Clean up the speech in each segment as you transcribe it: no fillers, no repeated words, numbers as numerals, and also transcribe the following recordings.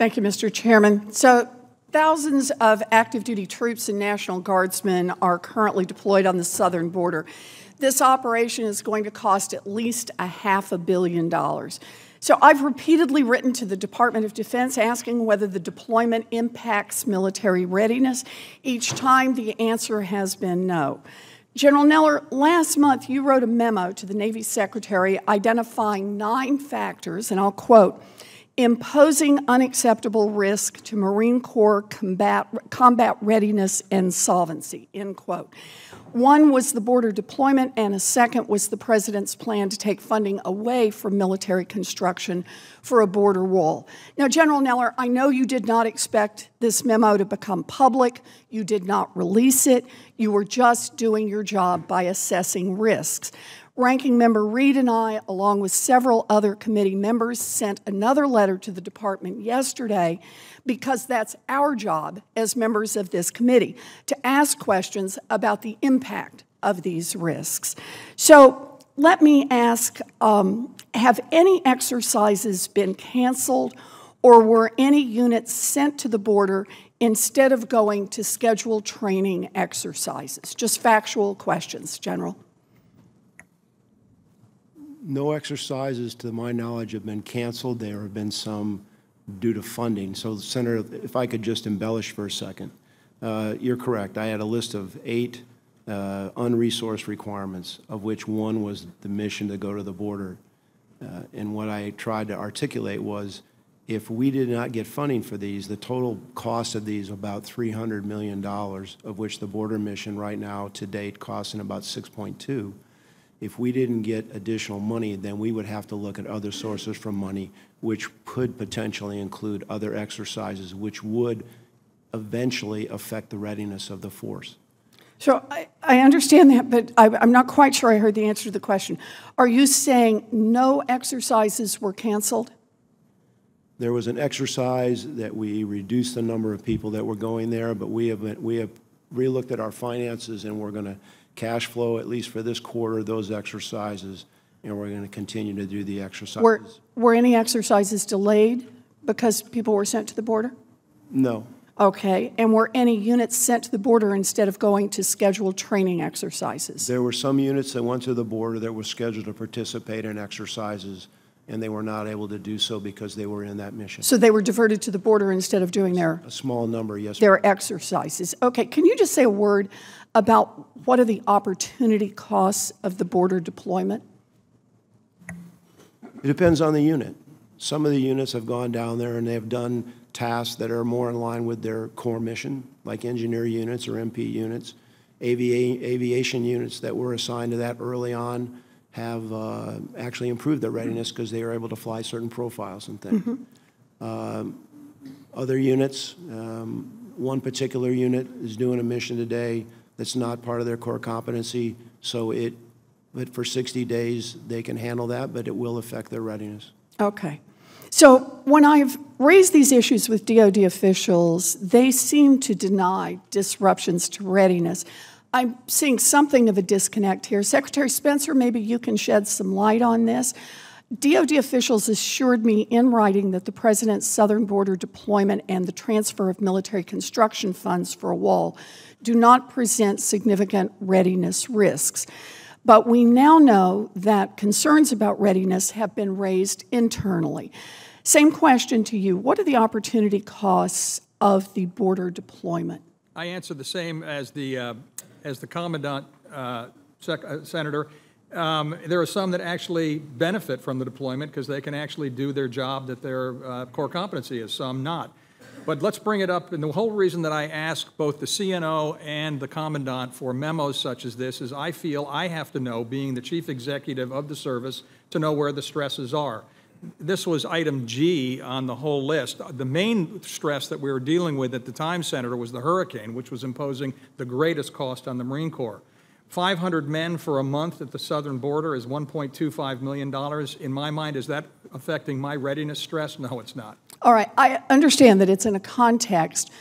Thank you, Mr. Chairman. So, thousands of active duty troops and National Guardsmen are currently deployed on the southern border. This operation is going to cost at least $500 million. So I've repeatedly written to the Department of Defense asking whether the deployment impacts military readiness. Each time the answer has been no. General Neller, last month you wrote a memo to the Navy Secretary identifying 9 factors, and I'll quote, imposing unacceptable risk to Marine Corps combat readiness and solvency, end quote. One was the border deployment, and a second was the President's plan to take funding away from military construction for a border wall. Now, General Neller, I know you did not expect this memo to become public. You did not release it. You were just doing your job by assessing risks. Ranking Member Reed and I, along with several other committee members, sent another letter to the Department yesterday because that's our job as members of this committee, to ask questions about the impact of these risks. So let me ask, have any exercises been canceled, or were any units sent to the border instead of going to scheduled training exercises? Just factual questions, General. No exercises, to my knowledge, have been canceled. There have been some due to funding. So, Senator, if I could just embellish for a second. You're correct. I had a list of 8 unresourced requirements, of which one was the mission to go to the border. And what I tried to articulate was, if we did not get funding for these, the total cost of these about $300 million, of which the border mission right now to date costing about 6.2. If we didn't get additional money, then we would have to look at other sources for money, which could potentially include other exercises, which would eventually affect the readiness of the force. So I understand that, but I'm not quite sure I heard the answer to the question. Are you saying no exercises were canceled? There was an exercise that we reduced the number of people that were going there, but we have relooked at our finances, and we're going to cash flow, at least for this quarter, those exercises, and we're going to continue to do the exercises. Were any exercises delayed because people were sent to the border? No. Okay. And were any units sent to the border instead of going to scheduled training exercises? There were some units that went to the border that were scheduled to participate in exercises, and they were not able to do so because they were in that mission. So they were diverted to the border instead of doing their... A small number, yes. Their exercises. Okay. Can you just say a word about what are the opportunity costs of the border deployment? It depends on the unit. Some of the units have gone down there and they have done tasks that are more in line with their core mission, like engineer units or MP units. Aviation units that were assigned to that early on have actually improved their readiness because they are able to fly certain profiles and things. Mm-hmm. Other units, one particular unit is doing a mission today that's not part of their core competency, so but for 60 days they can handle that, but it will affect their readiness. Okay. So when I've raised these issues with DoD officials, they seem to deny disruptions to readiness. I'm seeing something of a disconnect here. Secretary Spencer, maybe you can shed some light on this. DoD officials assured me in writing that the President's southern border deployment and the transfer of military construction funds for a wall do not present significant readiness risks. But we now know that concerns about readiness have been raised internally. Same question to you. What are the opportunity costs of the border deployment? I answer the same as the Commandant, Senator. There are some that actually benefit from the deployment because they can actually do their job that their core competency is, some not. But let's bring it up, and the whole reason that I ask both the CNO and the Commandant for memos such as this is I feel I have to know, being the Chief Executive of the service, to know where the stresses are. This was item G on the whole list. The main stress that we were dealing with at the time, Senator, was the hurricane, which was imposing the greatest cost on the Marine Corps. 500 men for a month at the southern border is $1.25 million. In my mind, is that affecting my readiness stress? No, it's not. All right. I understand that it's in a context,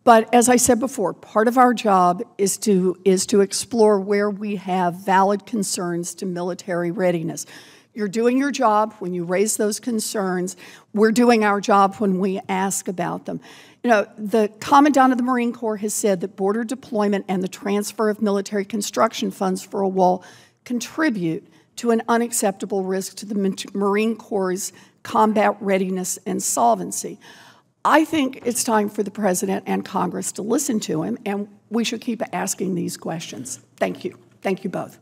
but as I said before, part of our job is to explore where we have valid concerns to military readiness. You're doing your job when you raise those concerns. We're doing our job when we ask about them. You know, the Commandant of the Marine Corps has said that border deployment and the transfer of military construction funds for a wall contribute to an unacceptable risk to the Marine Corps' combat readiness and solvency. I think it's time for the President and Congress to listen to him, and we should keep asking these questions. Thank you. Thank you both.